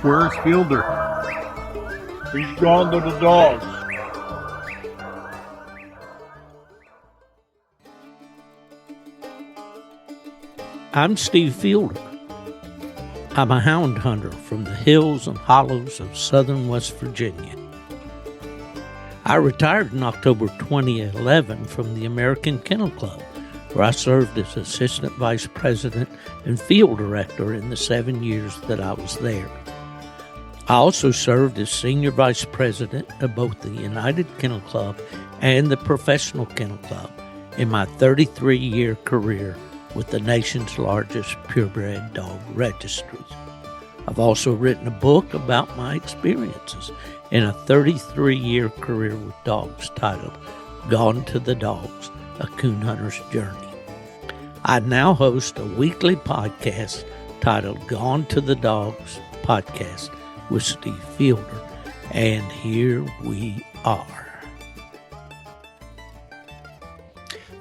Where's Fielder? He's gone to the dogs. I'm Steve Fielder. I'm a hound hunter from the hills and hollows of southern West Virginia. I retired in October 2011 from the American Kennel Club, where I served as assistant vice president and field director in the 7 years that I was there. I also served as senior vice president of both the United Kennel Club and the Professional Kennel Club in my 33-year career with the nation's largest purebred dog registries. I've also written a book about my experiences in a 33-year career with dogs titled Gone to the Dogs, A Coon Hunter's Journey. I now host a weekly podcast titled Gone to the Dogs Podcast with Steve Fielder, and here we are.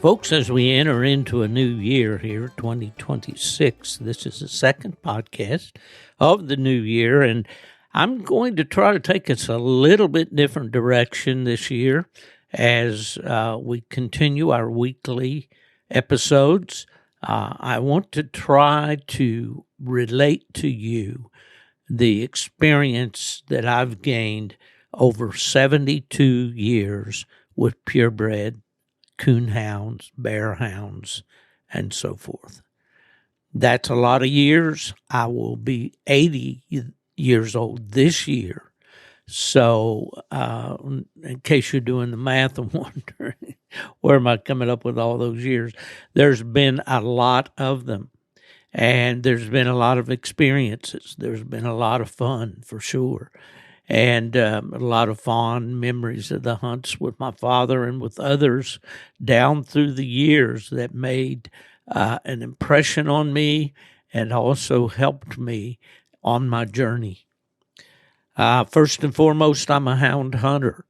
Folks, as we enter into a new year here, 2026, this is the second podcast of the new year, and I'm going to try to take us a little bit different direction this year as we continue our weekly episodes. I want to try to relate to you the experience that I've gained over 72 years with purebred coon hounds, bear hounds, and so forth. That's a lot of years. I will be 80 years old this year. So in case you're doing the math and wondering, where am I coming up with all those years? There's been a lot of them. And there's been a lot of experiences. There's been a lot of fun, for sure. And a lot of fond memories of the hunts with my father and with others down through the years that made an impression on me and also helped me on my journey. First and foremost, I'm a hound hunter.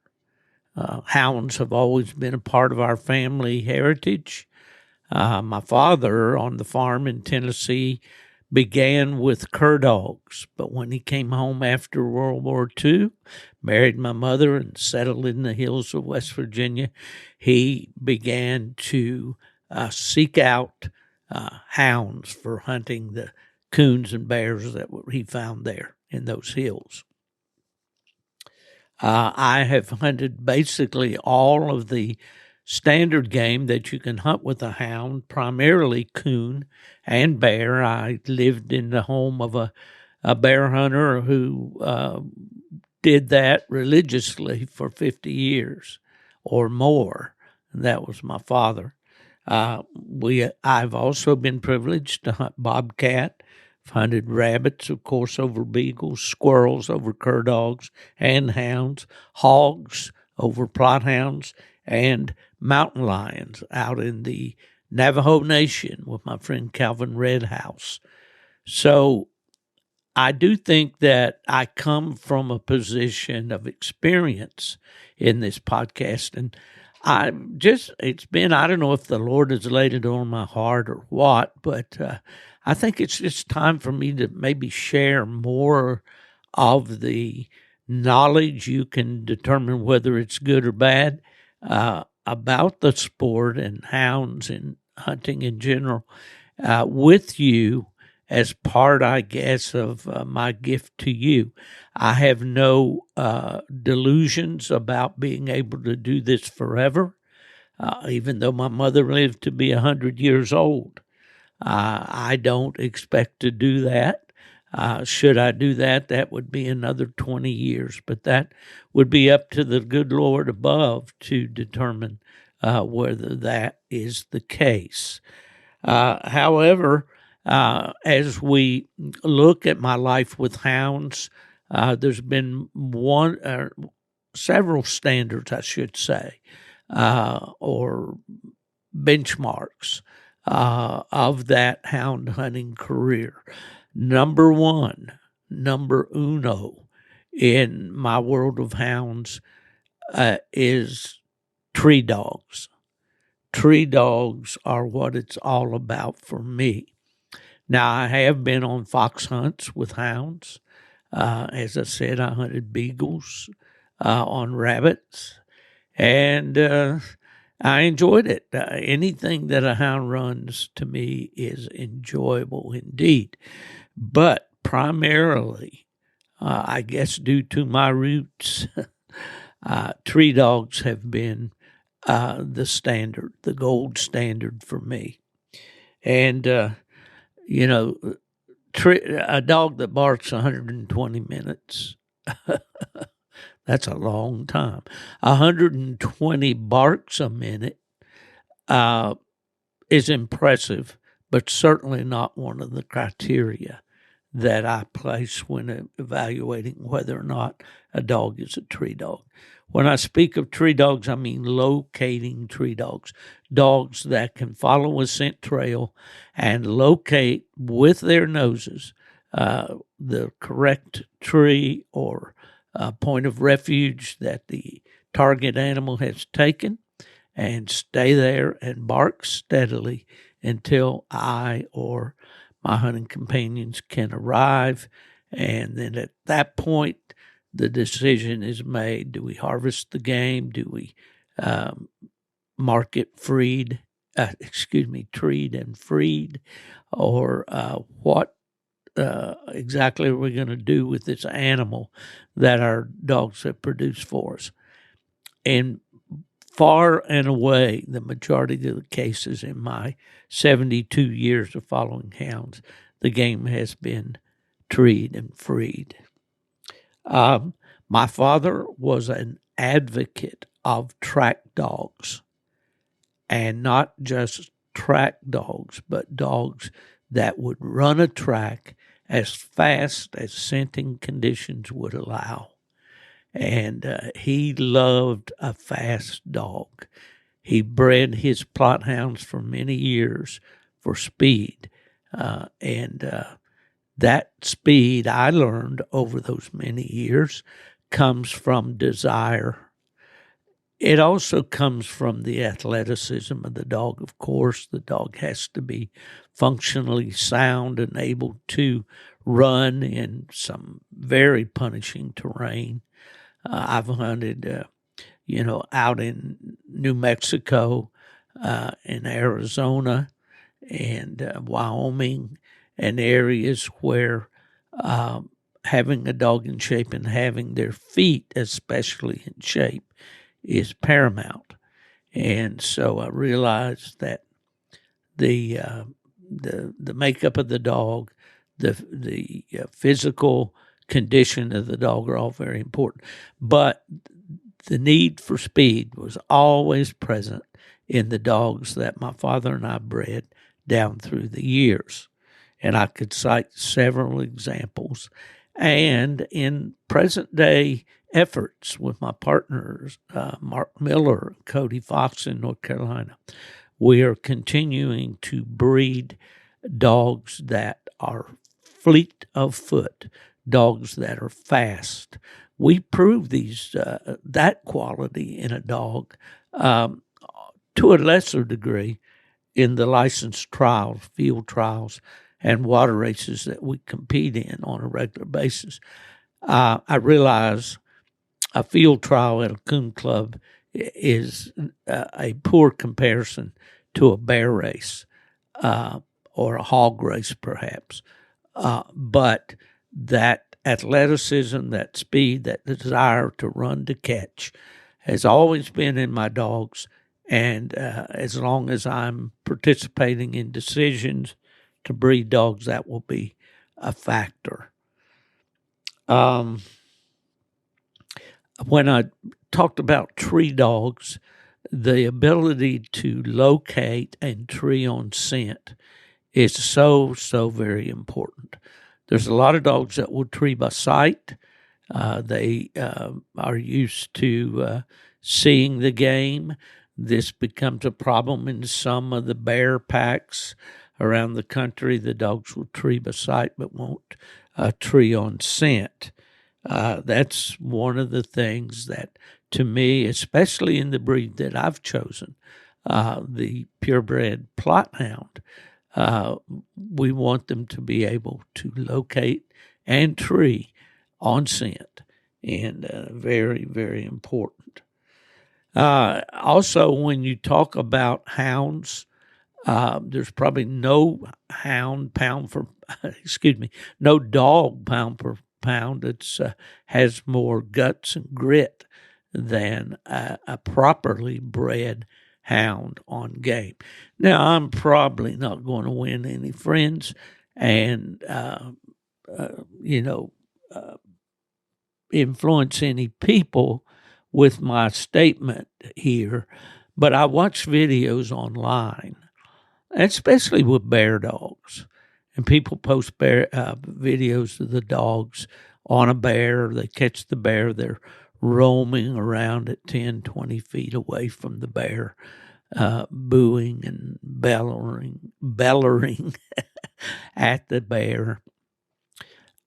Hounds have always been a part of our family heritage. My father on the farm in Tennessee began with cur dogs, but when he came home after World War II, married my mother and settled in the hills of West Virginia, he began to seek out hounds for hunting the coons and bears that he found there in those hills. I have hunted basically all of the standard game that you can hunt with a hound, primarily coon and bear. I lived in the home of a bear hunter who did that religiously for 50 years or more. And that was my father. I've also been privileged to hunt bobcat. I've hunted rabbits, of course, over beagles, squirrels over cur dogs and hounds, hogs over plot hounds, and mountain lions out in the Navajo Nation with my friend Calvin Redhouse. So I do think that I come from a position of experience in this podcast, and I don't know if the Lord has laid it on my heart or what, but I think it's just time for me to maybe share more of the knowledge. You can determine whether it's good or bad, about the sport and hounds and hunting in general with you as part, I guess, of my gift to you. I have no delusions about being able to do this forever, even though my mother lived to be 100 years old. I don't expect to do that. Should I do that, that would be another 20 years, but that would be up to the good Lord above to determine whether that is the case. However, as we look at my life with hounds, there's been several standards, I should say, or benchmarks of that hound hunting career. Number uno in my world of hounds is tree dogs. Tree dogs are what it's all about for me. Now, I have been on fox hunts with hounds. As I said, I hunted beagles on rabbits, and I enjoyed it. Anything that a hound runs to me is enjoyable indeed. But primarily, I guess due to my roots, tree dogs have been the standard, the gold standard for me. And, you know, a dog that barks 120 minutes, that's a long time. 120 barks a minute is impressive, but certainly not one of the criteria that I place when evaluating whether or not a dog is a tree dog. When I speak of tree dogs, I mean locating tree dogs, dogs that can follow a scent trail and locate with their noses the correct tree or point of refuge that the target animal has taken, and stay there and bark steadily until I or my hunting companions can arrive. And then at that point, the decision is made. Do we harvest the game? Do we mark it treed and freed? Or what exactly are we going to do with this animal that our dogs have produced for us? And far and away, the majority of the cases in my 72 years of following hounds, the game has been treed and freed. My father was an advocate of track dogs, and not just track dogs, but dogs that would run a track as fast as scenting conditions would allow. And he loved a fast dog. He bred his plot hounds for many years for speed. That speed, I learned over those many years, comes from desire. It also comes from the athleticism of the dog, of course. The dog has to be functionally sound and able to run in some very punishing terrain. I've hunted, out in New Mexico, in Arizona, and Wyoming, and areas where having a dog in shape and having their feet especially in shape is paramount. And so I realized that the makeup of the dog, the physical condition of the dog are all very important. But the need for speed was always present in the dogs that my father and I bred down through the years. And I could cite several examples. And in present day efforts with my partners, Mark Miller, Cody Fox in North Carolina, we are continuing to breed dogs that are fleet of foot, dogs that are fast. We prove that quality in a dog to a lesser degree in the licensed trials, field trials, and water races that we compete in on a regular basis. I realize a field trial at a coon club is a poor comparison to a bear race or a hog race, perhaps. But that athleticism, that speed, that desire to run to catch has always been in my dogs. And as long as I'm participating in decisions to breed dogs, that will be a factor. When I talked about tree dogs, the ability to locate and tree on scent is so very important. There's a lot of dogs that will tree by sight. They are used to seeing the game. This becomes a problem in some of the bear packs around the country. The dogs will tree by sight but won't tree on scent. That's one of the things that, to me, especially in the breed that I've chosen, the purebred plot hound, we want them to be able to locate and tree on scent, and very, very important. Also, when you talk about hounds, there's probably no hound pound for, excuse me, no dog pound per pound that has more guts and grit than a properly bred hound on game. Now, I'm probably not going to win any friends and, you know, influence any people with my statement here, but I watch videos online, especially with bear dogs. And people post bear videos of the dogs on a bear. They catch the bear. They're roaming around at 10, 20 feet away from the bear, booing and bellowing at the bear.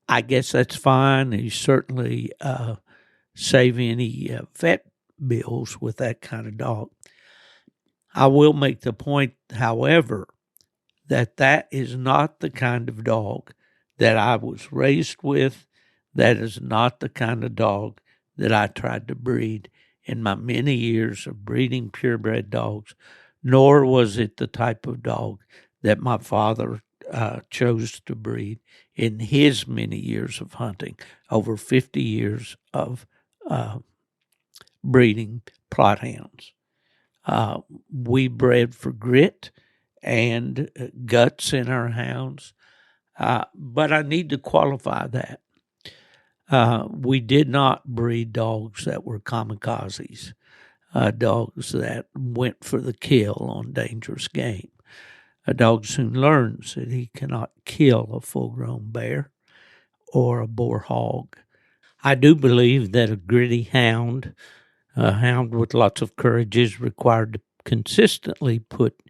I guess that's fine. You certainly save any vet bills with that kind of dog. I will make the point, however, that is not the kind of dog that I was raised with. That is not the kind of dog that I tried to breed in my many years of breeding purebred dogs, nor was it the type of dog that my father chose to breed in his many years of hunting, over 50 years of breeding plot hounds. We bred for grit and guts in our hounds, but I need to qualify that. We did not breed dogs that were kamikazes, dogs that went for the kill on dangerous game. A dog soon learns that he cannot kill a full-grown bear or a boar hog. I do believe that a gritty hound, a hound with lots of courage, is required to consistently put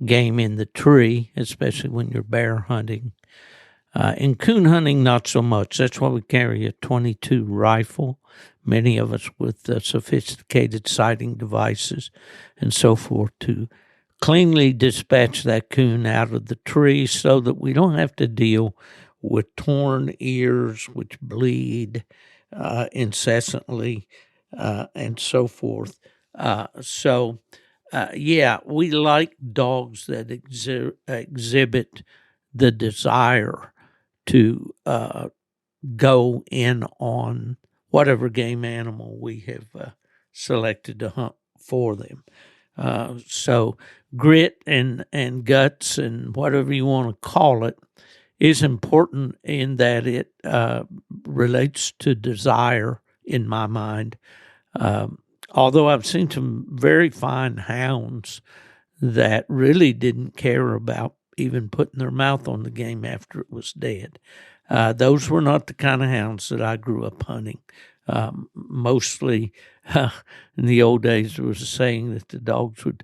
game in the tree, especially when you're bear hunting. In coon hunting, not so much. That's why we carry a .22 rifle, many of us with sophisticated sighting devices and so forth, to cleanly dispatch that coon out of the tree so that we don't have to deal with torn ears which bleed incessantly and so forth. Yeah, we like dogs that exhibit the desire to go in on whatever game animal we have selected to hunt for them. So grit and guts and whatever you want to call it is important in that it relates to desire in my mind. Although I've seen some very fine hounds that really didn't care about even putting their mouth on the game after it was dead. Those were not the kind of hounds that I grew up hunting. Mostly in the old days, there was a saying that the dogs would,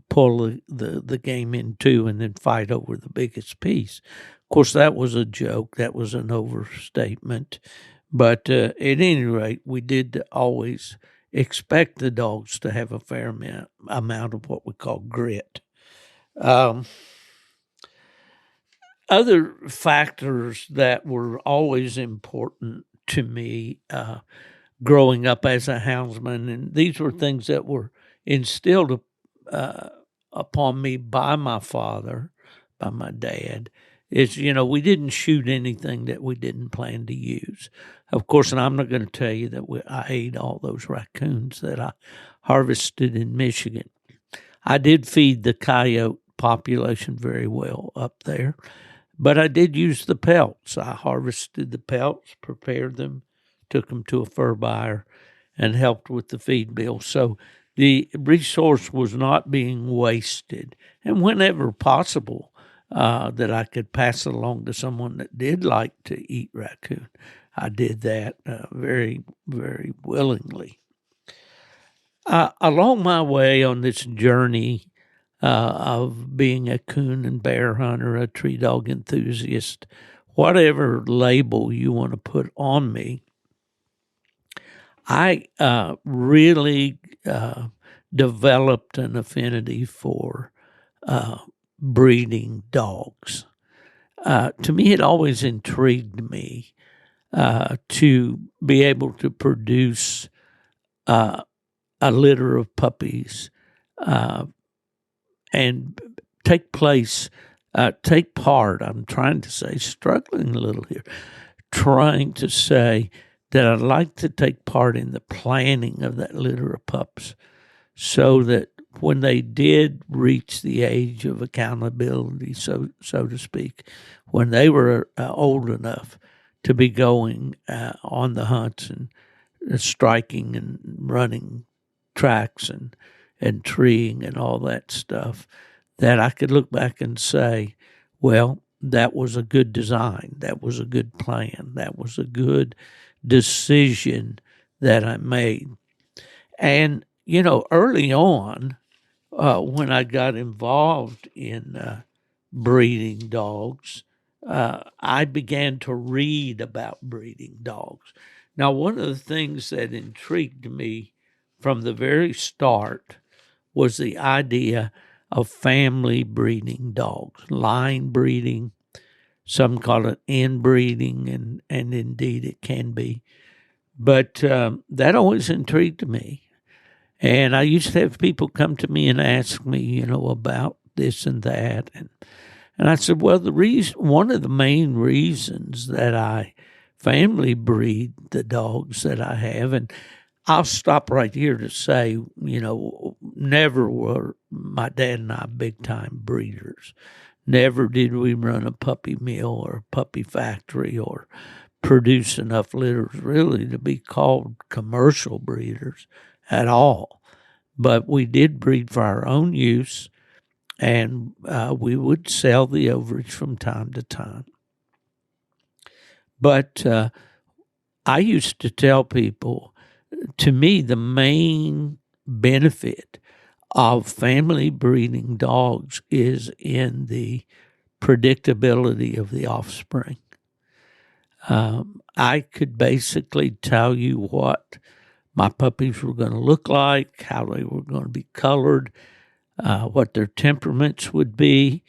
pull the game in two and then fight over the biggest piece. Of course, that was a joke. That was an overstatement. But at any rate, we did always expect the dogs to have a fair amount of what we call grit. Other factors that were always important to me growing up as a houndsman, and these were things that were instilled upon me by my father, by my dad, is, we didn't shoot anything that we didn't plan to use. Of course, and I'm not going to tell you that I ate all those raccoons that I harvested in Michigan. I did feed the coyote population very well up there, but I did use the pelts. I harvested the pelts, prepared them, took them to a fur buyer, and helped with the feed bill. So the resource was not being wasted. And whenever possible, that I could pass it along to someone that did like to eat raccoon, I did that very, very willingly. Along my way on this journey of being a coon and bear hunter, a tree dog enthusiast, whatever label you want to put on me, I really developed an affinity for breeding dogs. To me, it always intrigued me to be able to produce a litter of puppies and take part. I'm trying to say, struggling a little here, trying to say that I'd like to take part in the planning of that litter of pups so that when they did reach the age of accountability, so to speak, when they were old enough to be going on the hunts and striking and running tracks and treeing and all that stuff, that I could look back and say, well, that was a good design. That was a good plan. That was a good decision that I made. And, early on, when I got involved in breeding dogs, I began to read about breeding dogs. Now, one of the things that intrigued me from the very start was the idea of family breeding dogs, line breeding. Some call it inbreeding, and indeed it can be. But that always intrigued me. And I used to have people come to me and ask me, about this and that. And I said, well, one of the main reasons that I family breed the dogs that I have, and I'll stop right here to say, never were my dad and I big time breeders. Never did we run a puppy mill or a puppy factory or produce enough litters really to be called commercial breeders at all. But we did breed for our own use, and we would sell the overage from time to time. But I used to tell people, to me, the main benefit of family breeding dogs is in the predictability of the offspring. I could basically tell you what my puppies were going to look like, how they were going to be colored, what their temperaments would be,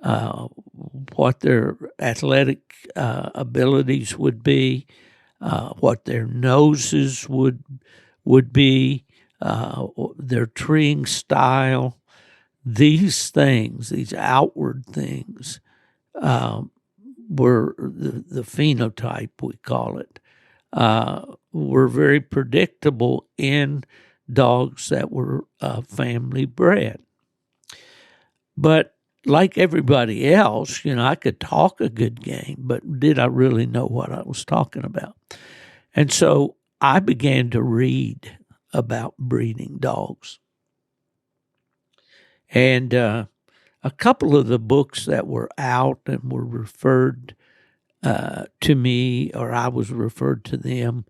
what their athletic abilities would be, what their noses would be, their treeing style. These things, these outward things, were the phenotype, we call it, were very predictable in dogs that were family bred. But like everybody else, I could talk a good game, but did I really know what I was talking about? And so I began to read about breeding dogs. And a couple of the books that were out and were referred to me, or I was referred to them,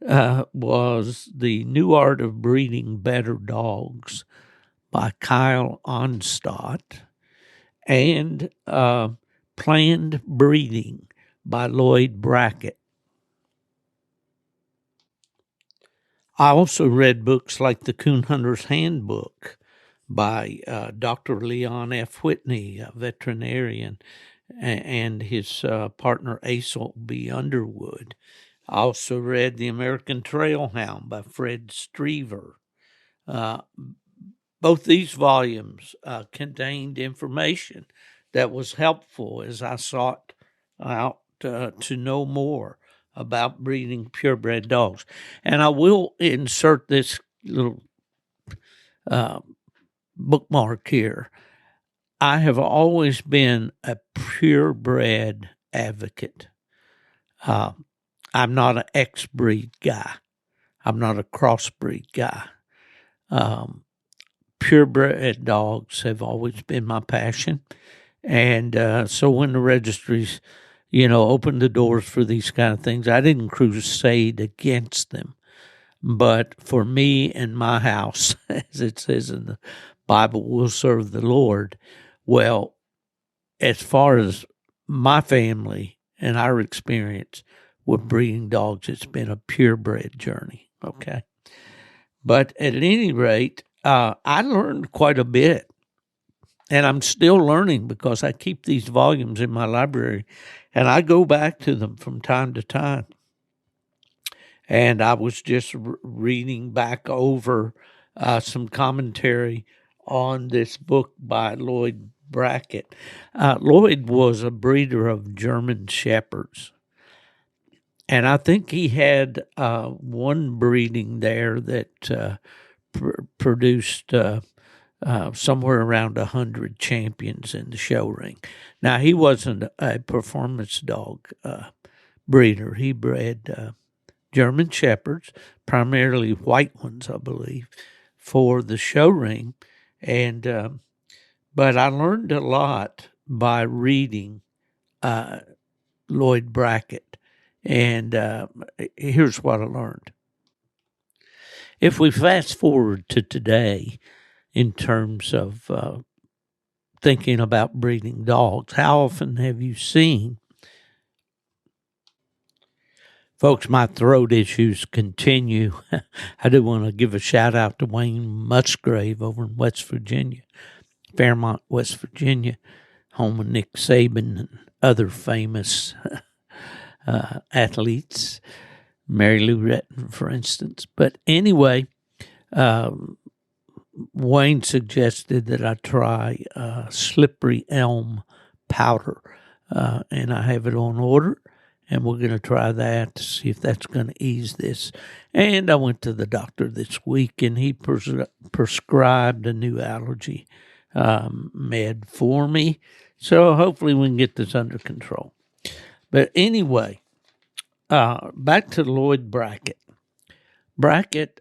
was The New Art of Breeding Better Dogs by Kyle Onstott and Planned Breeding by Lloyd Brackett. I also read books like The Coon Hunter's Handbook by Dr. Leon F. Whitney, a veterinarian, and his partner Acel B. Underwood. I also read The American Trail Hound by Fred Strever. Both these volumes contained information that was helpful as I sought out to know more about breeding purebred dogs. And I will insert this little bookmark here. I have always been a purebred advocate. I'm not an X-breed guy. I'm not a crossbreed guy. Purebred dogs have always been my passion. And so when the registries, opened the doors for these kind of things, I didn't crusade against them. But for me and my house, as it says in the Bible, we'll serve the Lord. Well, as far as my family and our experience with breeding dogs, it's been a purebred journey, okay? But at any rate, I learned quite a bit, and I'm still learning because I keep these volumes in my library, and I go back to them from time to time. And I was just reading back over some commentary on this book by Lloyd Brackett. Lloyd was a breeder of German Shepherds. And I think he had one breeding there that produced somewhere around 100 champions in the show ring. Now, he wasn't a performance dog breeder. He bred German Shepherds, primarily white ones, I believe, for the show ring. And but I learned a lot by reading Lloyd Brackett. And here's what I learned. If we fast forward to today in terms of thinking about breeding dogs, how often have you seen? Folks, my throat issues continue. I do want to give a shout out to Wayne Musgrave over in West Virginia, Fairmont, West Virginia, home of Nick Saban and other famous athletes, Mary Lou Retton, for instance. But anyway, Wayne suggested that I try slippery elm powder, and I have it on order, and we're going to try that to see if that's going to ease this. And I went to the doctor this week, and he prescribed a new allergy med for me, so hopefully we can get this under control. But anyway, back to Lloyd Brackett. Brackett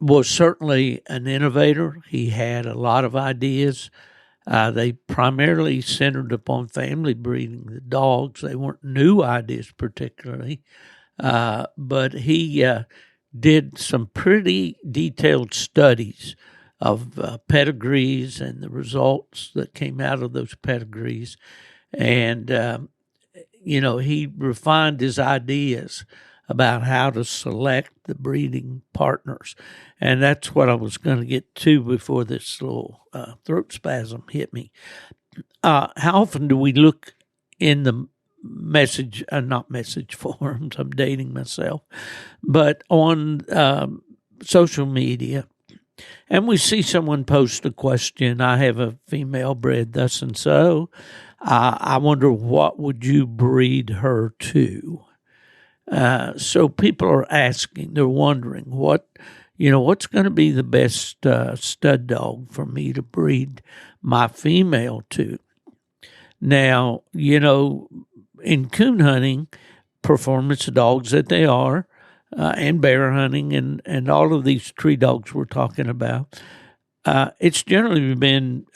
was certainly an innovator. He had a lot of ideas. They primarily centered upon family breeding the dogs. They weren't new ideas particularly, but he did some pretty detailed studies of pedigrees and the results that came out of those pedigrees. And, he refined his ideas about how to select the breeding partners. And that's what I was going to get to before this little throat spasm hit me. How often do we look in the not message forums, I'm dating myself, but on social media, and we see someone post a question, I have a female bred thus and so, I wonder what would you breed her to? So people are asking, they're wondering what's going to be the best stud dog for me to breed my female to. Now, in coon hunting, performance dogs that they are, and bear hunting and all of these tree dogs we're talking about, it's generally been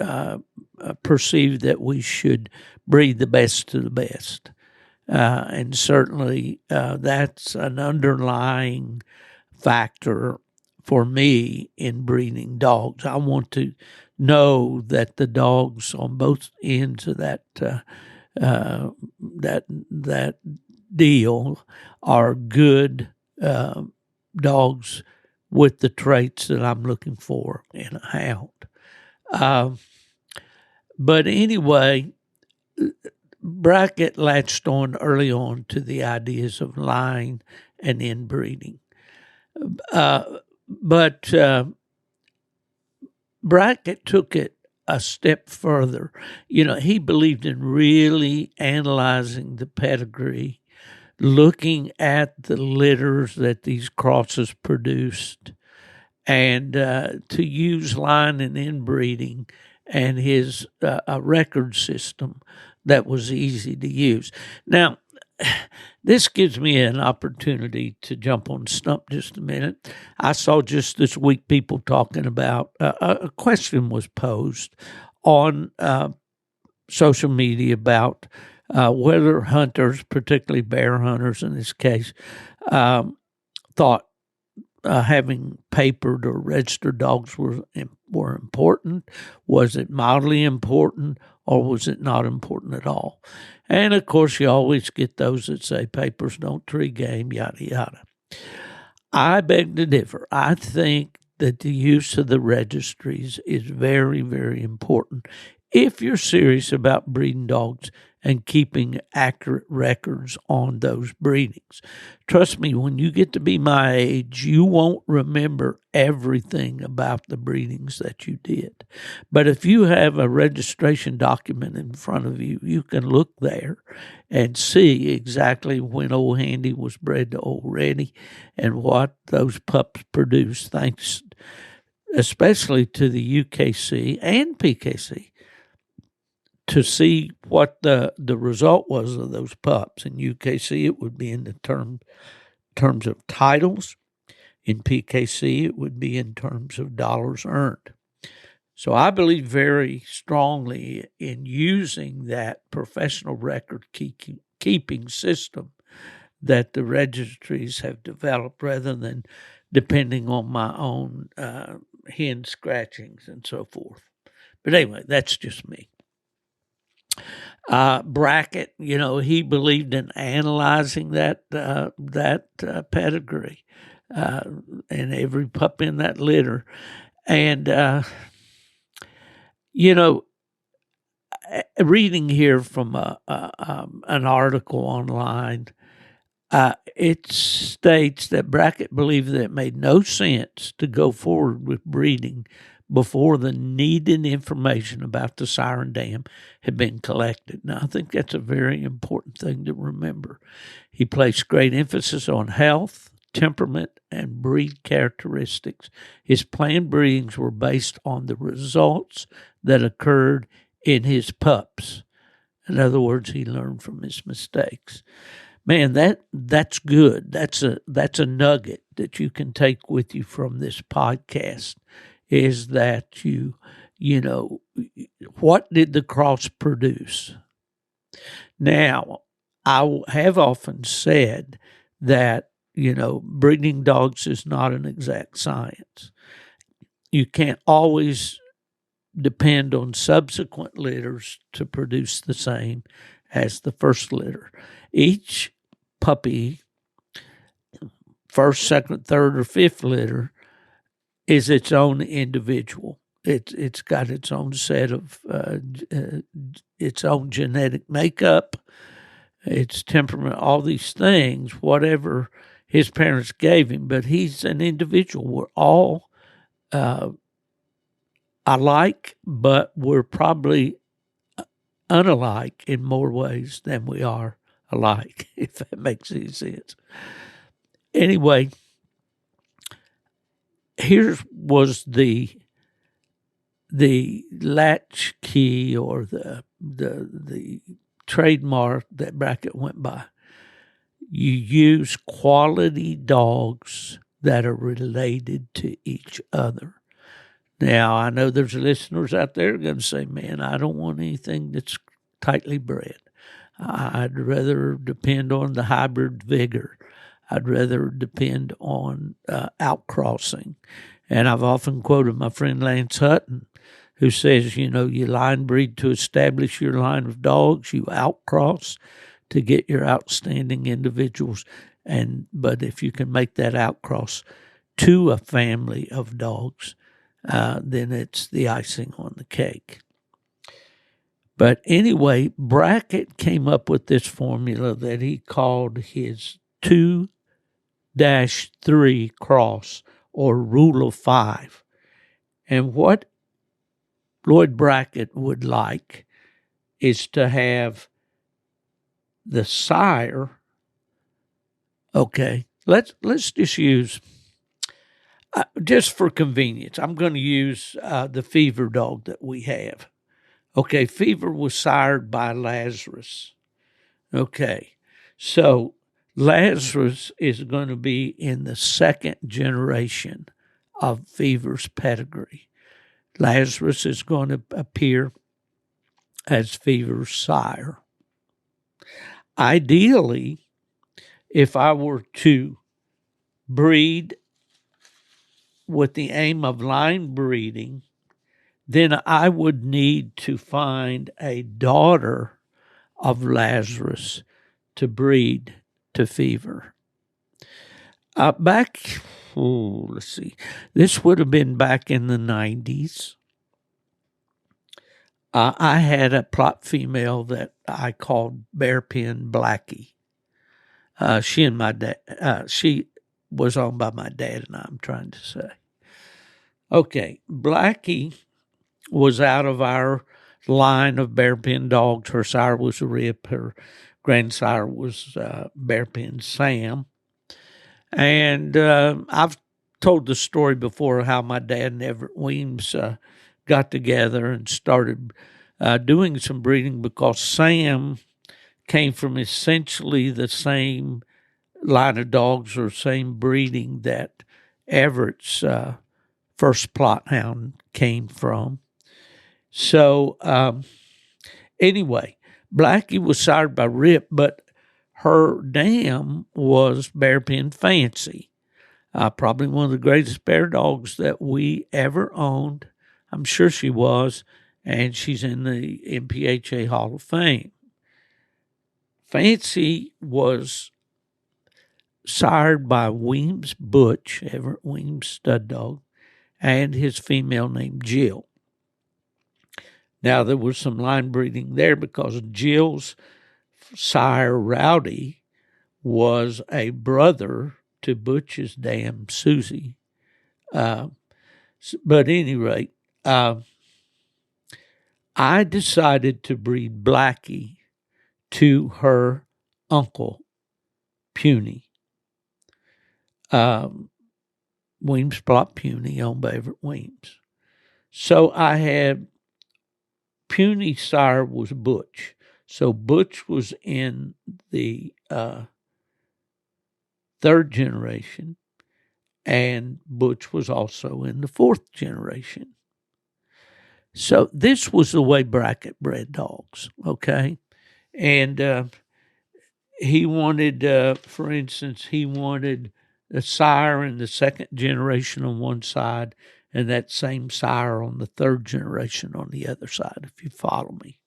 perceived that we should breed the best to the best. And certainly that's an underlying factor for me in breeding dogs. I want to know that the dogs on both ends of that deal are good dogs with the traits that I'm looking for in a hound. But anyway, Brackett latched on early on to the ideas of line and inbreeding. But Brackett took it a step further. He believed in really analyzing the pedigree, looking at the litters that these crosses produced, and to use line and inbreeding and his a record system that was easy to use. Now, this gives me an opportunity to jump on Stump just a minute. I saw just this week people talking about a question was posed on social media about whether hunters, particularly bear hunters in this case, thought having papered or registered dogs were important. Was it mildly important, or was it not important at all? And of course, you always get those that say papers don't tree game, yada yada. I beg to differ. I think that the use of the registries is very, very important if you're serious about breeding dogs and keeping accurate records on those breedings. Trust me, when you get to be my age, you won't remember everything about the breedings that you did. But if you have a registration document in front of you, you can look there and see exactly when Old Handy was bred to Old Reddy and what those pups produced, thanks especially to the UKC and PKC, to see what the result was of those pups. In UKC, it would be in the terms of titles. In PKC, it would be in terms of dollars earned. So I believe very strongly in using that professional record keeping system that the registries have developed rather than depending on my own hen scratchings and so forth. But anyway, that's just me. Brackett, he believed in analyzing that pedigree and every pup in that litter. And, reading here from an article online, it states that Brackett believed that it made no sense to go forward with breeding before the needed information about the Siren Dam had been collected. Now, I think that's a very important thing to remember. He placed great emphasis on health, temperament, and breed characteristics. His planned breedings were based on the results that occurred in his pups. In other words, he learned from his mistakes. Man, that's good. That's a nugget that you can take with you from this podcast, is that you know, what did the cross produce? Now, I have often said that, breeding dogs is not an exact science. You can't always depend on subsequent litters to produce the same as the first litter. Each puppy, first, second, third, or fifth litter, is its own individual. It's got its own set of its own genetic makeup, its temperament, all these things, whatever his parents gave him. But he's an individual. We're all alike, but we're probably unalike in more ways than we are alike, if that makes any sense. Anyway, here was the latch key, or the trademark that Brackett went by. You use quality dogs that are related to each other. Now, I know there's listeners out there going to say, man, I don't want anything that's tightly bred. I'd rather depend on the hybrid vigor. I'd rather depend on outcrossing. And I've often quoted my friend Lance Hutton, who says, you line breed to establish your line of dogs, you outcross to get your outstanding individuals. But if you can make that outcross to a family of dogs, then it's the icing on the cake. But anyway, Brackett came up with this formula that he called his 2-3 cross, or rule of 5. And what Lloyd Brackett would like is to have the sire. Okay, let's just use, just for convenience, I'm going to use the Fever dog that we have. Okay, Fever was sired by Lazarus. Okay, so Lazarus is going to be in the second generation of Fever's pedigree. Lazarus is going to appear as Fever's sire. Ideally, if I were to breed with the aim of line breeding, then I would need to find a daughter of Lazarus to breed to Fever. Let's see, this would have been back in the 90s. I had a plot female that I called Bearpin Blackie. She and my dad, she was owned by my dad and I'm trying to say. Okay, Blackie was out of our line of bearpin dogs. Her sire was Rip. Her grandsire was Bearpin Sam. And I've told the story before how my dad and Everett Weems got together and started doing some breeding because Sam came from essentially the same line of dogs or same breeding that Everett's first plot hound came from. So anyway, Blackie was sired by Rip, but her dam was Bearpin Fancy. Probably one of the greatest bear dogs that we ever owned. I'm sure she was, and she's in the MPHA Hall of Fame. Fancy was sired by Weems Butch, Everett Weems stud dog, and his female named Jill. Now, there was some line breeding there because Jill's sire, Rowdy, was a brother to Butch's dam, Susie. But at any rate, I decided to breed Blackie to her uncle, Puny. Weems Plot Puny, owned by Everett Weems. So I had Puny sire was Butch. So Butch was in the third generation, and Butch was also in the fourth generation. So this was the way Brackett bred dogs, okay? And he wanted, for instance, he wanted the sire in the second generation on one side and that same sire on the third generation on the other side, if you follow me.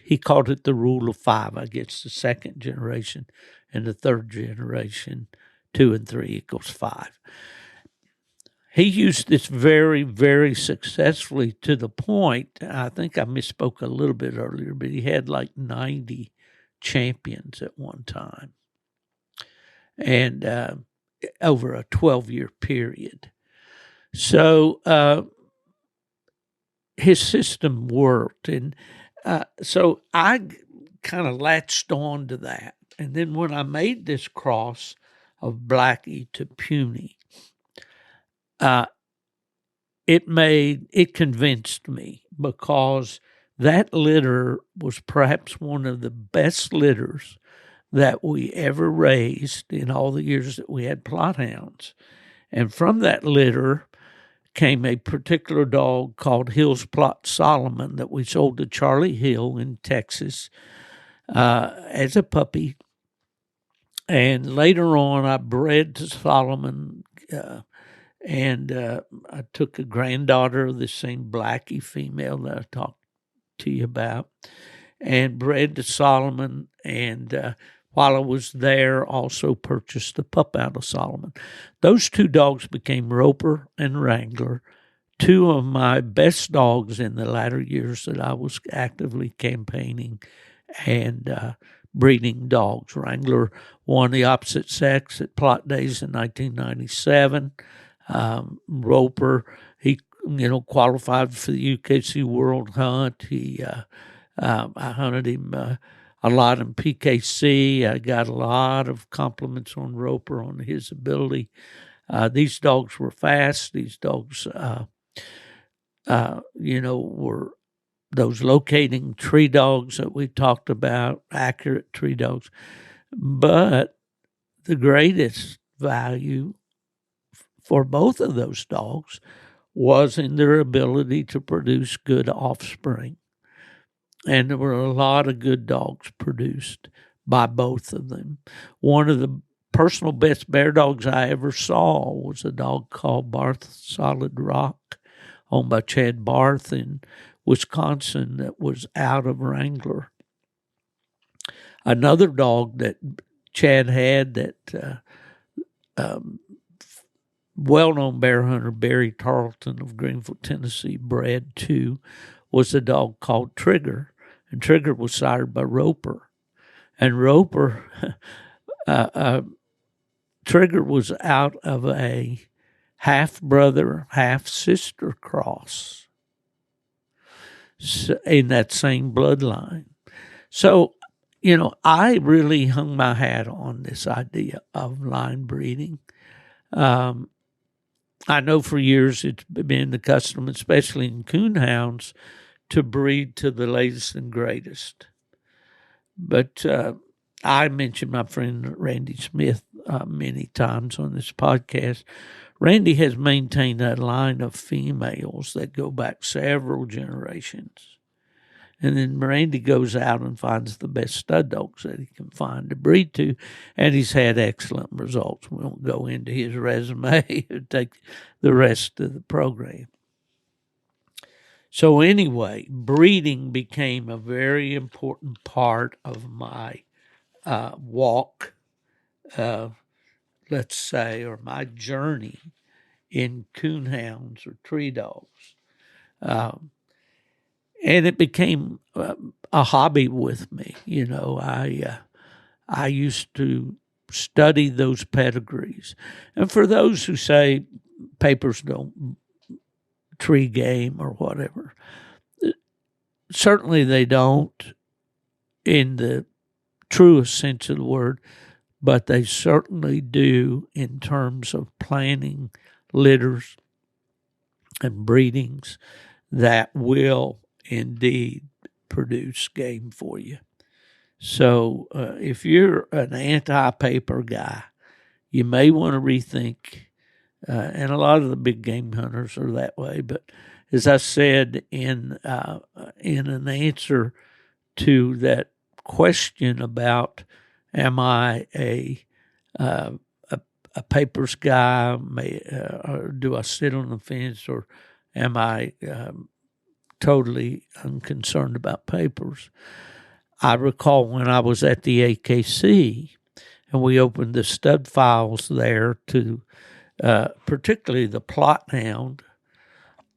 He called it the rule of five. I guess the second generation and the third generation, 2 and 3 equals 5. He used this very, very successfully to the point, I think I misspoke a little bit earlier, but he had like 90 champions at one time. And over a 12-year period. So his system worked. And so I kind of latched on to that. And then when I made this cross of Blackie to Puny, it convinced me because that litter was perhaps one of the best litters that we ever raised in all the years that we had plot hounds. And from that litter came a particular dog called Hill's Plot Solomon that we sold to Charlie Hill in Texas as a puppy. And later on, I bred to Solomon, and I took a granddaughter of the same Blackie female that I talked to you about, and bred to Solomon, and while I was there, also purchased the pup out of Solomon. Those two dogs became Roper and Wrangler, two of my best dogs in the latter years that I was actively campaigning and breeding dogs. Wrangler won the opposite sex at Plot Days in 1997. Roper, he qualified for the UKC World Hunt. I hunted him a lot in PKC. I got a lot of compliments on Roper on his ability. These dogs were fast. These dogs, were those locating tree dogs that we talked about, accurate tree dogs. But the greatest value for both of those dogs was in their ability to produce good offspring. And there were a lot of good dogs produced by both of them. One of the personal best bear dogs I ever saw was a dog called Barth Solid Rock, owned by Chad Barth in Wisconsin, that was out of Wrangler. Another dog that Chad had that well-known bear hunter Barry Tarleton of Greenville, Tennessee, bred to was a dog called Trigger, and Trigger was sired by Roper. And Roper, Trigger was out of a half-brother, half-sister cross in that same bloodline. So, I really hung my hat on this idea of line breeding. I know for years it's been the custom, especially in coonhounds, to breed to the latest and greatest. But I mentioned my friend Randy Smith many times on this podcast. Randy has maintained a line of females that go back several generations. And then Randy goes out and finds the best stud dogs that he can find to breed to, and he's had excellent results. We won't go into his resume and take the rest of the program. So anyway, breeding became a very important part of my walk, let's say, or my journey in coonhounds or tree dogs. And it became a hobby with me. I used to study those pedigrees. And for those who say papers don't tree game or whatever, certainly they don't in the truest sense of the word, but they certainly do in terms of planning litters and breedings that will indeed produce game for you. So if you're an anti-paper guy, you may want to rethink, and a lot of the big game hunters are that way. But as I said in an answer to that question about am I a papers guy, or do I sit on the fence, or am I totally unconcerned about papers? I recall when I was at the AKC and we opened the stud files there to particularly the plot hound,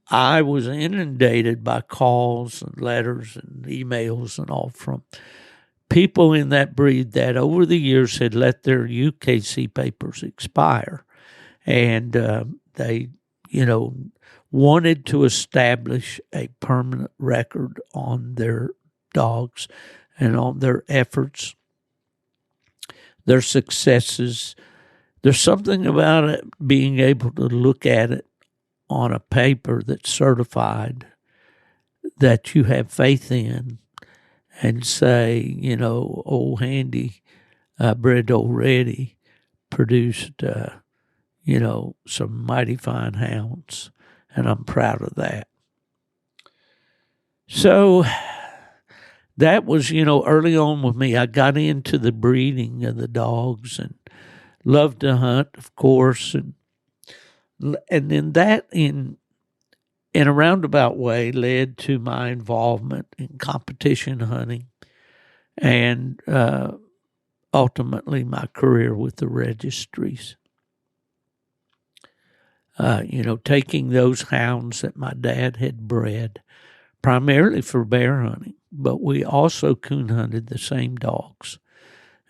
I was inundated by calls and letters and emails and all from people in that breed that over the years had let their UKC papers expire. And they, wanted to establish a permanent record on their dogs and on their efforts, their successes. There's something about it being able to look at it on a paper that's certified, that you have faith in, and say, old Handy bred already produced, some mighty fine hounds, and I'm proud of that. So that was, early on with me. I got into the breeding of the dogs and loved to hunt, of course, and then that in a roundabout way led to my involvement in competition hunting and ultimately my career with the registries. Taking those hounds that my dad had bred primarily for bear hunting, but we also coon hunted the same dogs.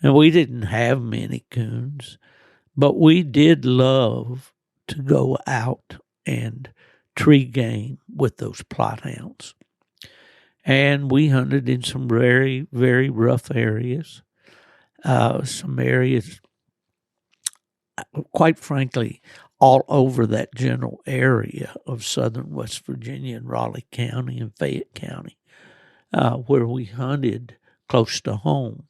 And we didn't have many coons, but we did love to go out and tree game with those plot hounds. And we hunted in some very, very rough areas, some areas, quite frankly, all over that general area of southern West Virginia and Raleigh County and Fayette County, where we hunted close to home,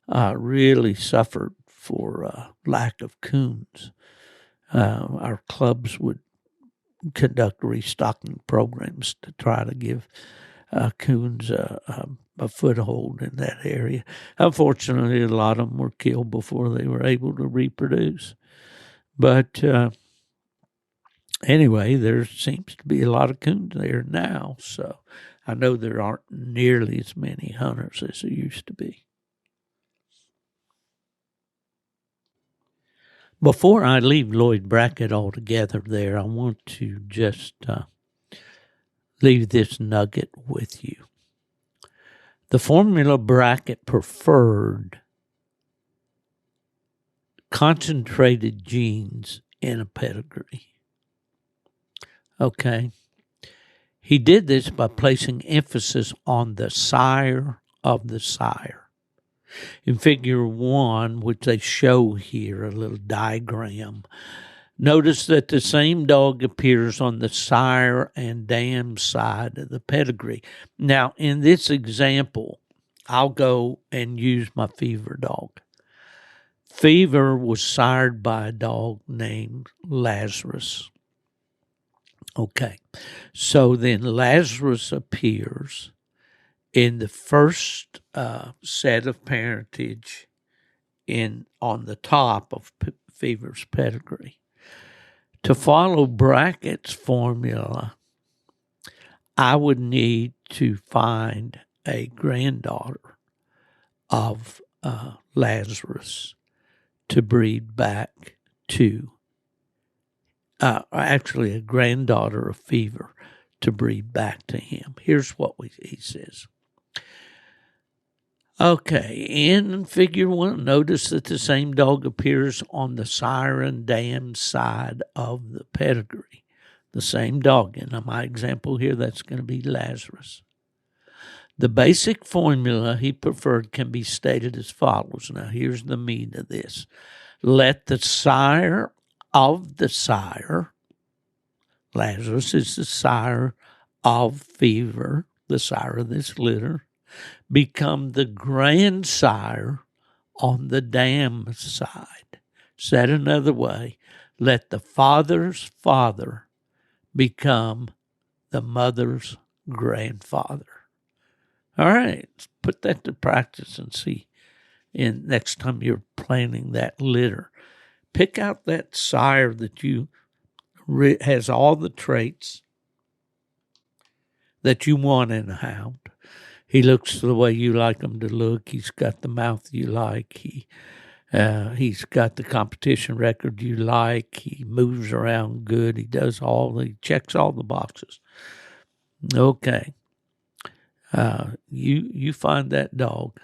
really suffered for lack of coons. Our clubs would conduct restocking programs to try to give coons a foothold in that area. Unfortunately, a lot of them were killed before they were able to reproduce. But anyway, there seems to be a lot of coons there now, so I know there aren't nearly as many hunters as there used to be. Before I leave Lloyd Brackett altogether there, I want to just leave this nugget with you. The formula bracket preferred concentrated genes in a pedigree. Okay. He did this by placing emphasis on the sire of the sire. In figure 1, which they show here, a little diagram, notice that the same dog appears on the sire and dam side of the pedigree. Now, in this example, I'll go and use my Fever dog. Fever was sired by a dog named Lazarus. Okay, so then Lazarus appears in the first set of parentage on the top of Fever's pedigree. To follow Brackett's formula, I would need to find a granddaughter of Lazarus to breed back to, actually a granddaughter of Fever to breed back to him. Here's what he says. Okay, in figure 1, notice that the same dog appears on the sire and dam side of the pedigree. The same dog. In my example here, that's going to be Lazarus. The basic formula he preferred can be stated as follows. Now, here's the meat of this. Let the sire of the sire, Lazarus is the sire of Fever, the sire of this litter, become the grandsire on the dam side. Said another way, let the father's father become the mother's grandfather. All right, let's put that to practice and see next time you're planning that litter. Pick out that sire that you has all the traits that you want in a hound. He looks the way you like him to look. He's got the mouth you like. He's got the competition record you like. He moves around good. He checks all the boxes. Okay. You find that dog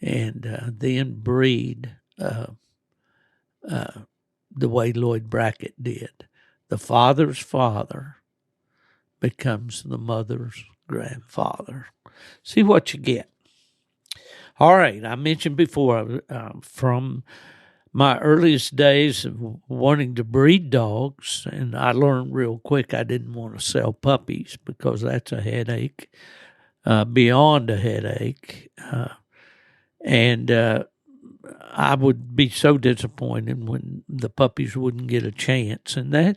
and then breed the way Lloyd Brackett did. The father's father becomes the mother's grandfather. See what you get. All right, I mentioned before, from my earliest days of wanting to breed dogs, and I learned real quick I didn't want to sell puppies because that's a headache, beyond a headache. And I would be so disappointed when the puppies wouldn't get a chance. And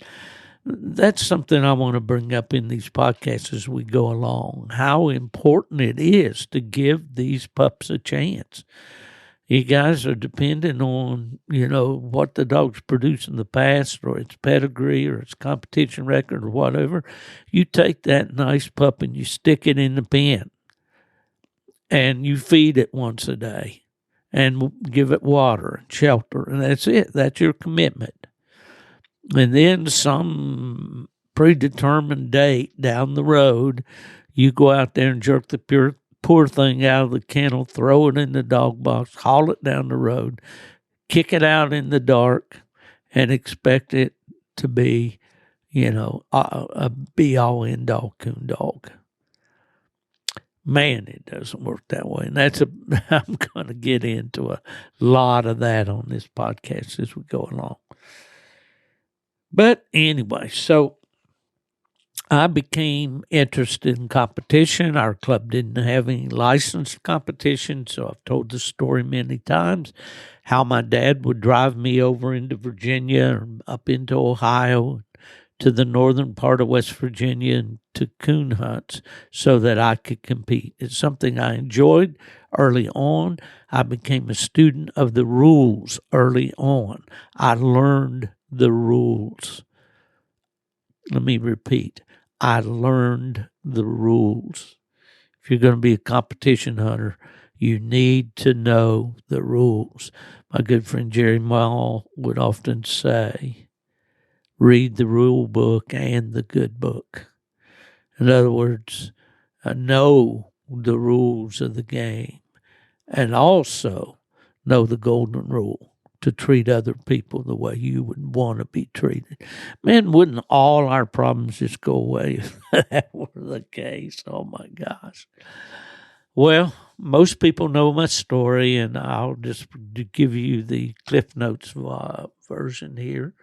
that's something I want to bring up in these podcasts as we go along, how important it is to give these pups a chance. You guys are dependent on, what the dog's produced in the past or its pedigree or its competition record or whatever. You take that nice pup and you stick it in the pen and you feed it once a day and give it water and shelter. And that's it. That's your commitment. And then some predetermined date down the road, you go out there and jerk the poor thing out of the kennel, throw it in the dog box, haul it down the road, kick it out in the dark, and expect it to be, a be-all, end-all coon dog. Man, it doesn't work that way. And I'm going to get into a lot of that on this podcast as we go along. But anyway, so I became interested in competition. Our club didn't have any licensed competition, so I've told the story many times, how my dad would drive me over into Virginia or up into Ohio to the northern part of West Virginia and to coon hunts so that I could compete. It's something I enjoyed early on. I became a student of the rules early on. I learned the rules. Let me repeat. I learned the rules. If you're going to be a competition hunter, you need to know the rules. My good friend Jerry Mall would often say, read the rule book and the good book. In other words, know the rules of the game and also know the golden rule to treat other people the way you would want to be treated. Man, wouldn't all our problems just go away if that were the case? Oh my gosh. Well, most people know my story, and I'll just give you the Cliff Notes version here.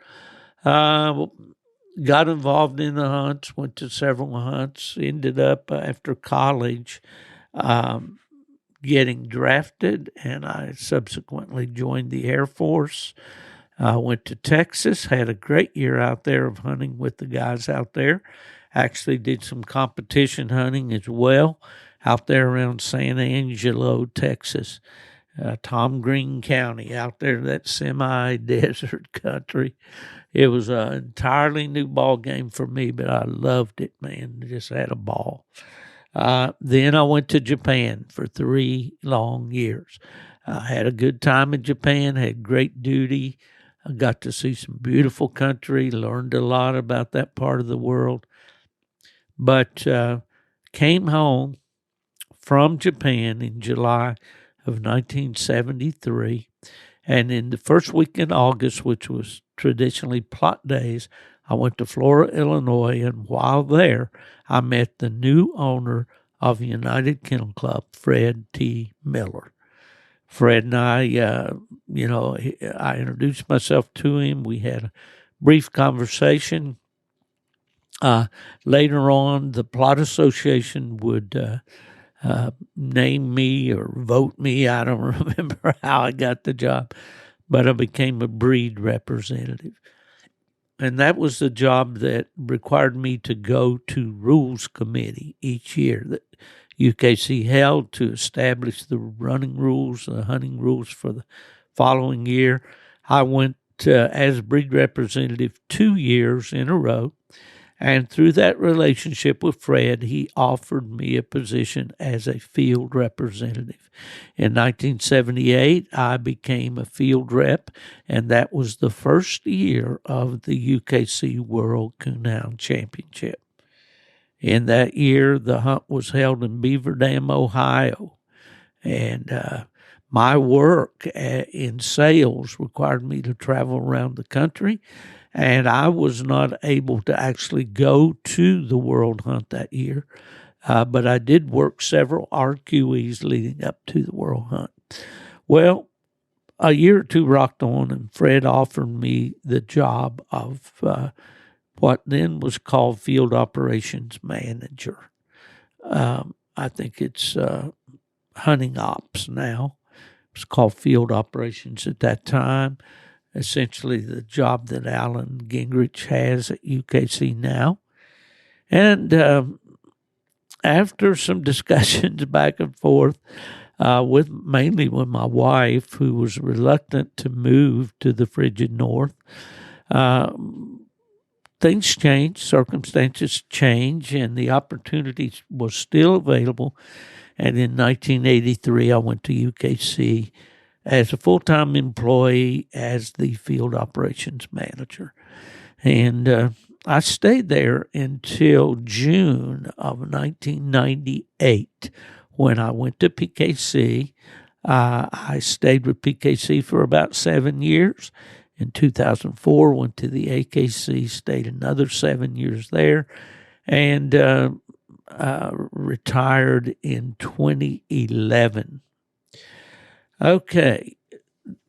Got involved in the hunts, went to several hunts, ended up after college um, getting drafted, and I subsequently joined the Air Force. I went to Texas, had a great year out there of hunting with the guys out there. Actually, did some competition hunting as well out there around San Angelo, Texas, Tom Green County, out there, that semi desert country. It was an entirely new ball game for me, but I loved it, man. Just had a ball. Then I went to Japan for 3 long years. I had a good time in Japan, had great duty. I got to see some beautiful country, learned a lot about that part of the world. But came home from Japan in July of 1973. And in the first week in August, which was traditionally plot days, I went to Flora, Illinois, and while there, I met the new owner of United Kennel Club, Fred T. Miller. Fred and I, I introduced myself to him. We had a brief conversation. Later on, the Plot Association would name me or vote me. I don't remember how I got the job, but I became a breed representative. And that was the job that required me to go to rules committee each year that UKC held to establish the running rules, the hunting rules for the following year. I went as breed representative 2 years in a row. And through that relationship with Fred, he offered me a position as a field representative. In 1978, I became a field rep, and that was the first year of the UKC World Coonhound Championship. In that year, the hunt was held in Beaver Dam, Ohio, and my work in sales required me to travel around the country, and I was not able to actually go to the World Hunt that year, but I did work several RQEs leading up to the World Hunt. Well, a year or two rocked on, and Fred offered me the job of what then was called Field Operations Manager. I think it's hunting ops now. It was called Field Operations at that time. Essentially the job that Alan Gingrich has at UKC now. And after some discussions back and forth, mainly with my wife, who was reluctant to move to the frigid north, things changed, circumstances changed, and the opportunity was still available. And in 1983, I went to UKC as a full-time employee as the field operations manager. And I stayed there until June of 1998 when I went to PKC. I stayed with PKC for about 7 years. In 2004, went to the AKC, stayed another 7 years there, and retired in 2011. Okay,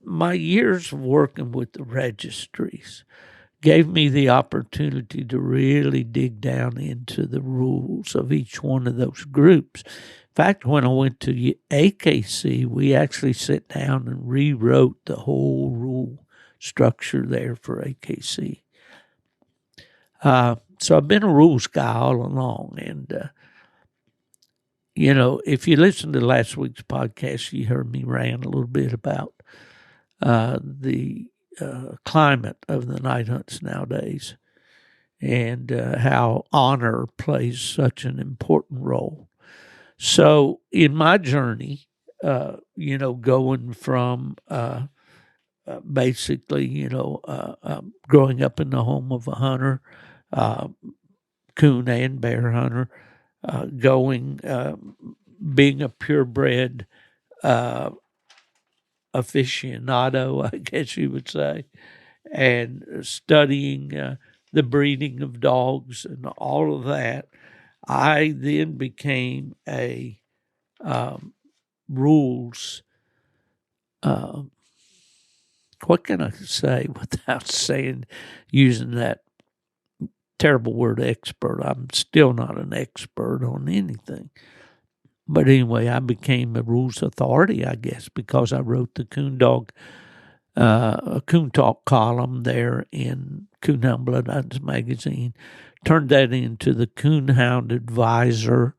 my years of working with the registries gave me the opportunity to really dig down into the rules of each one of those groups. In fact, when I went to AKC, we actually sat down and rewrote the whole rule structure there for AKC. So I've been a rules guy all along, and if you listened to last week's podcast, you heard me rant a little bit about the climate of the night hunts nowadays and how honor plays such an important role. So in my journey, going from basically, growing up in the home of a hunter, coon and bear hunter, being a purebred aficionado, I guess you would say, and studying the breeding of dogs and all of that. I then became a rules. What can I say without using that terrible word expert? I'm still not an expert on anything. But anyway, I became a rules authority, I guess, because I wrote the a Coon Talk column there in Coonhound Bloodhounds magazine, turned that into the Coonhound Advisor.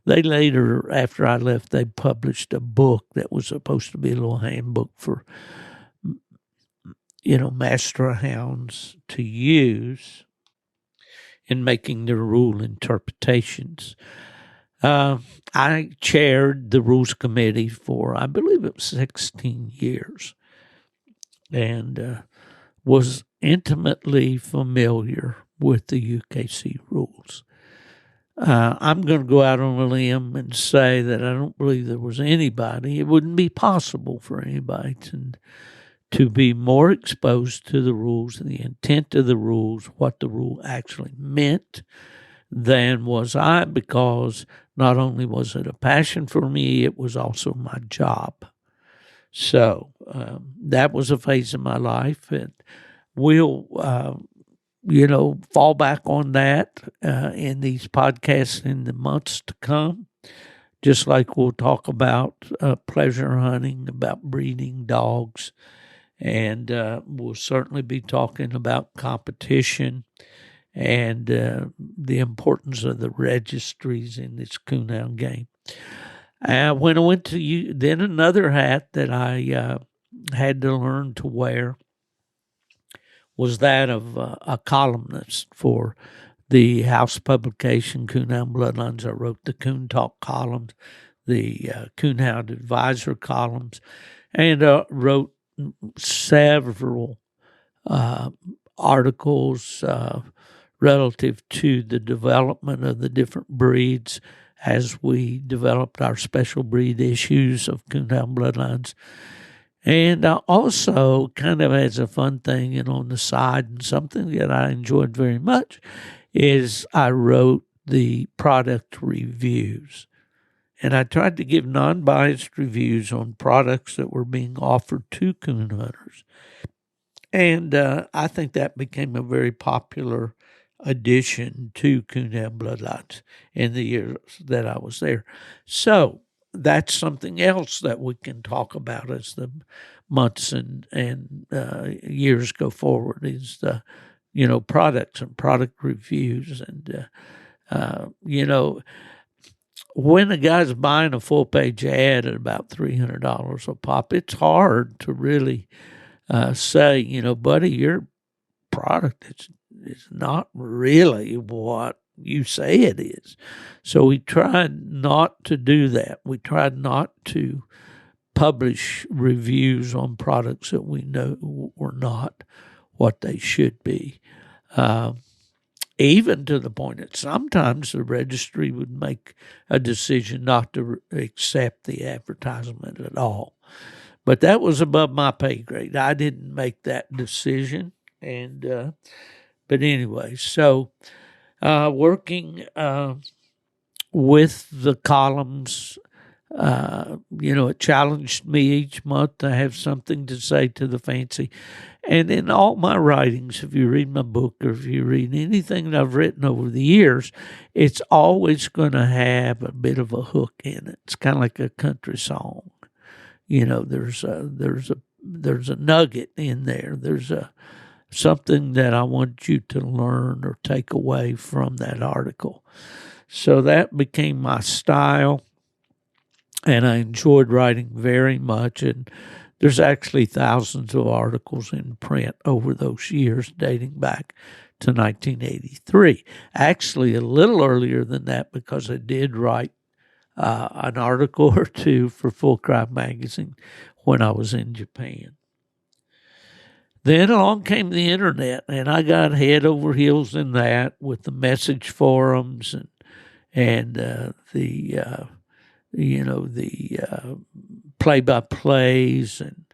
They later, after I left, they published a book that was supposed to be a little handbook for, master hounds to use in making their rule interpretations. I chaired the rules committee for, I believe it was 16 years, and was intimately familiar with the UKC rules. I'm going to go out on a limb and say that I don't believe there was anybody, it wouldn't be possible for anybody to be more exposed to the rules and the intent of the rules, what the rule actually meant, than was I, because not only was it a passion for me, it was also my job. So that was a phase of my life, and we'll, fall back on that in these podcasts in the months to come, just like we'll talk about pleasure hunting, about breeding dogs, and we'll certainly be talking about competition and the importance of the registries in this coonhound game. When I went to then another hat that I had to learn to wear was that of a columnist for the house publication Coonhound Bloodlines. I wrote the Coon Talk columns, the Coonhound Advisor columns, and wrote several articles relative to the development of the different breeds as we developed our special breed issues of Coonhound Bloodlines. And also, kind of as a fun thing and on the side, and something that I enjoyed very much, is I wrote the product reviews. And I tried to give non-biased reviews on products that were being offered to coon hunters. And I think that became a very popular addition to Coonhound Bloodlines in the years that I was there. So that's something else that we can talk about as the months and years go forward, is the, products and product reviews. And, when a guy's buying a full-page ad at about $300 a pop, it's hard to really say, buddy, your product is not really what you say it is. So we tried not to do that. We tried not to publish reviews on products that we know were not what they should be. Even to the point that sometimes the registry would make a decision not to accept the advertisement at all. But that was above my pay grade. I didn't make that decision. And but anyway, so working with the columns, it challenged me each month to have something to say to the fancy. And in all my writings, if you read my book or if you read anything that I've written over the years, it's always going to have a bit of a hook in it. It's kind of like a country song. There's a nugget in there. There's something that I want you to learn or take away from that article. So that became my style, and I enjoyed writing very much. And there's actually thousands of articles in print over those years, dating back to 1983. Actually, a little earlier than that, because I did write an article or two for Full Cry magazine when I was in Japan. Then along came the internet, and I got head over heels in that with the message forums and the play-by-plays and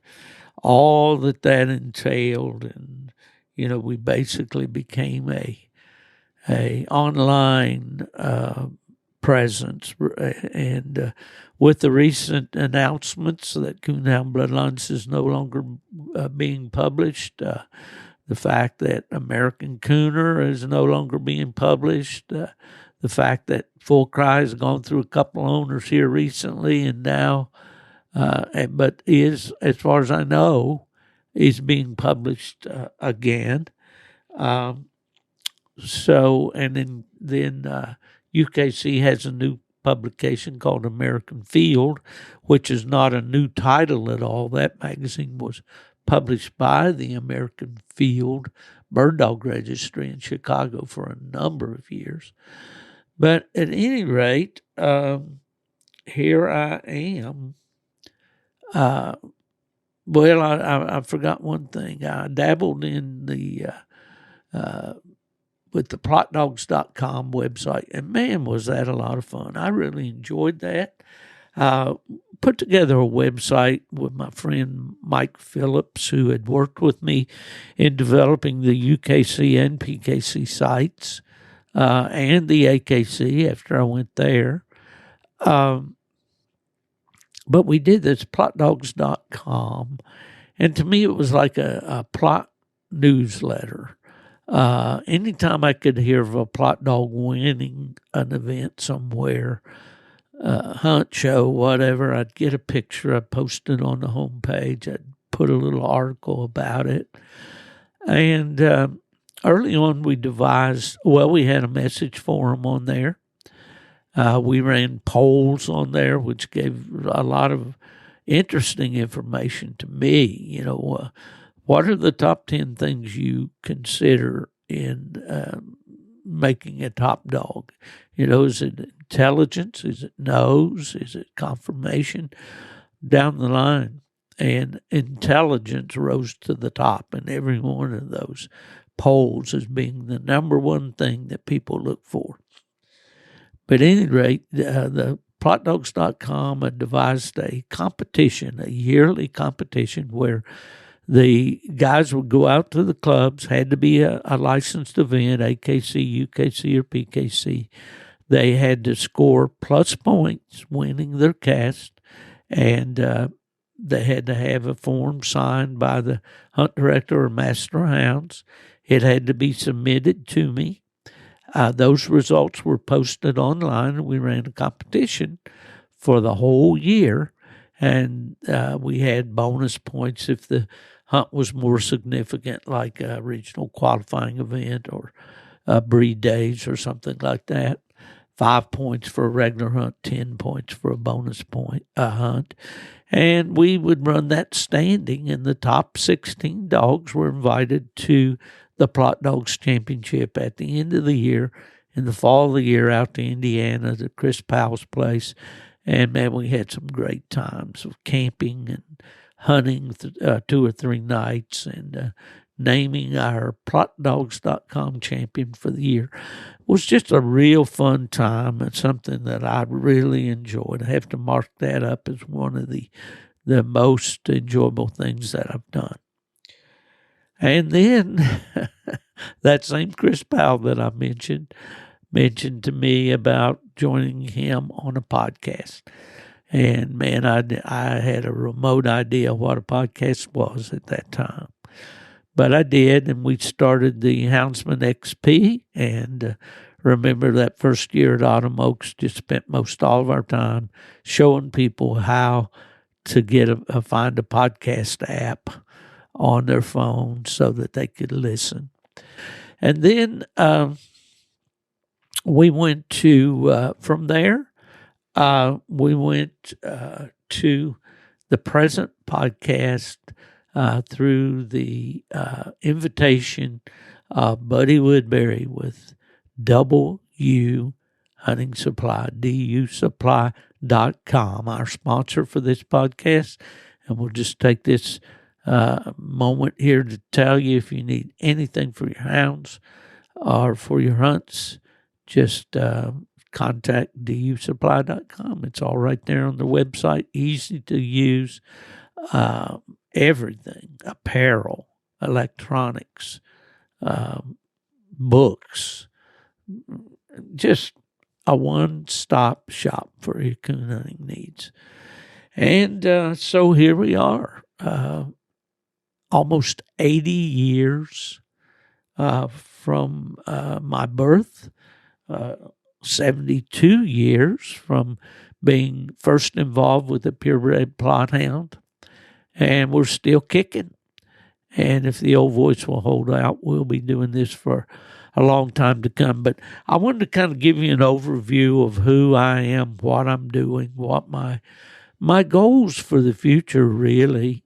all that entailed. And we basically became a online presence. And with the recent announcements that Coonhound Bloodlines is no longer being published, the fact that American Cooner is no longer being published, the fact that Full Cry has gone through a couple owners here recently, and now, but is, as far as I know, is being published again. So, and then UKC has a new publication called American Field, which is not a new title at all. That magazine was published by the American Field Bird Dog Registry in Chicago for a number of years. But at any rate, here I am. Well, I forgot one thing. I dabbled in with the plotdogs.com website, and man, was that a lot of fun. I really enjoyed that. Put together a website with my friend Mike Phillips, who had worked with me in developing the UKC and PKC sites, and the AKC after I went there. But we did this plotdogs.com, and to me it was like a plot newsletter. Anytime I could hear of a plot dog winning an event somewhere, hunt show, whatever, I'd get a picture, I'd post it on the homepage, I'd put a little article about it. And early on we we had a message forum on there. We ran polls on there, which gave a lot of interesting information to me. What are the top 10 things you consider in making a top dog? Is it intelligence? Is it nose? Is it conformation? Down the line. And intelligence rose to the top in every one of those polls as being the number one thing that people look for. But at any rate, the plotdogs.com had devised a competition, a yearly competition where the guys would go out to the clubs, had to be a licensed event, AKC, UKC, or PKC. They had to score plus points winning their cast, and they had to have a form signed by the hunt director or master of hounds. It had to be submitted to me. Those results were posted online, and we ran a competition for the whole year, and we had bonus points if the hunt was more significant, like a regional qualifying event or breed days or something like that. 5 points for a regular hunt, 10 points for a bonus point hunt. And we would run that standing, and the top 16 dogs were invited to the Plot Dogs Championship at the end of the year, in the fall of the year, out to Indiana, to Chris Powell's place. And, man, we had some great times of camping and hunting 2 or 3 nights and naming our plotdogs.com champion for the year. It was just a real fun time and something that I really enjoyed. I have to mark that up as one of the most enjoyable things that I've done. And then that same Chris Powell that I mentioned to me about joining him on a podcast. And, man, I had a remote idea what a podcast was at that time. But I did, and we started the Houndsman XP. And remember that first year at Autumn Oaks, just spent most all of our time showing people how to find a podcast app on their phone so that they could listen. And then we went to, from there, we went to the present podcast through the invitation of Buddy Woodbury with WU Hunting Supply, DUsupply.com, our sponsor for this podcast. And we'll just take this moment here to tell you if you need anything for your hounds or for your hunts, just contact dusupply.com. It's all right there on the website, easy to use. Everything, apparel, electronics, books, just a one-stop shop for your coon hunting needs. And so here we are, almost 80 years from my birth, 72 years from being first involved with a purebred plot hound, and we're still kicking. And if the old voice will hold out, we'll be doing this for a long time to come. But I wanted to kind of give you an overview of who I am, what I'm doing, what my goals for the future really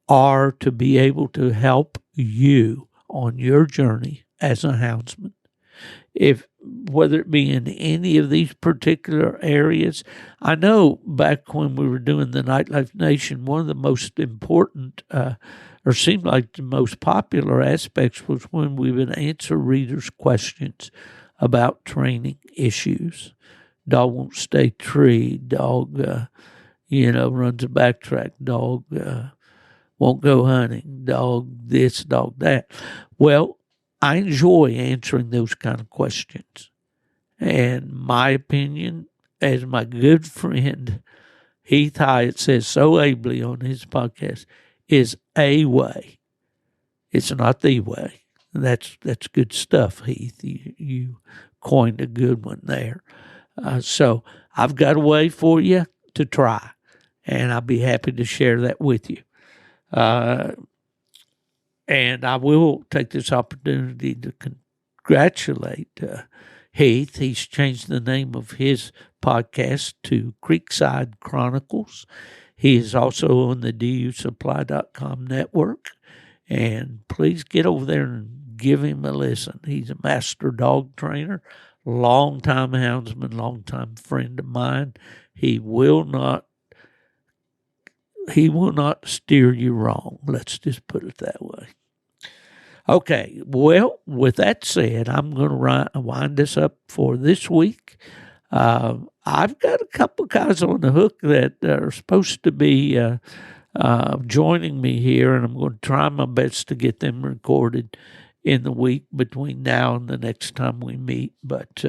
are to be able to help you on your journey as a houndsman. Whether it be in any of these particular areas. I know back when we were doing the Nightlife Nation, one of the most important, or seemed like the most popular aspects was when we would answer readers' questions about training issues. Dog won't stay tree, dog, runs a backtrack, dog won't go hunting, dog this, dog that. Well, I enjoy answering those kind of questions. And my opinion, as my good friend Heath Hyatt says so ably on his podcast, is a way. It's not the way. That's good stuff, Heath. You coined a good one there. So I've got a way for you to try, and I'll be happy to share that with you. And I will take this opportunity to congratulate Heath. He's changed the name of his podcast to Creekside Chronicles. He is also on the dusupply.com network. And please get over there and give him a listen. He's a master dog trainer, longtime houndsman, longtime friend of mine. He will not steer you wrong. Let's just put it that way. Okay, well, with that said, I'm going to wind this up for this week. I've got a couple guys on the hook that are supposed to be joining me here, and I'm going to try my best to get them recorded in the week between now and the next time we meet. But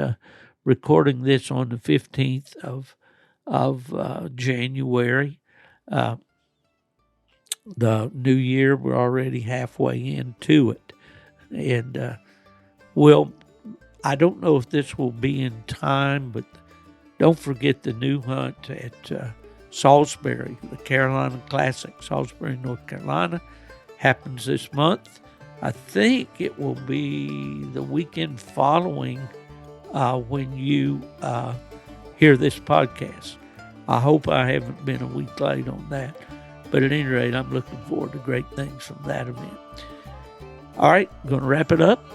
recording this on the 15th of January, the new year, we're already halfway into it. And, I don't know if this will be in time, but don't forget the new hunt at Salisbury, the Carolina Classic, Salisbury, North Carolina, happens this month. I think it will be the weekend following when you hear this podcast. I hope I haven't been a week late on that. But at any rate, I'm looking forward to great things from that event. All right, going to wrap it up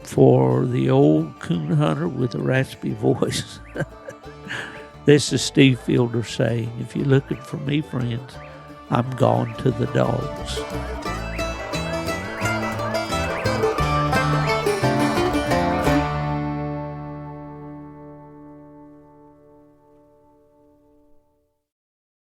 for the old coon hunter with a raspy voice. This is Steve Fielder saying, if you're looking for me, friends, I'm gone to the dogs.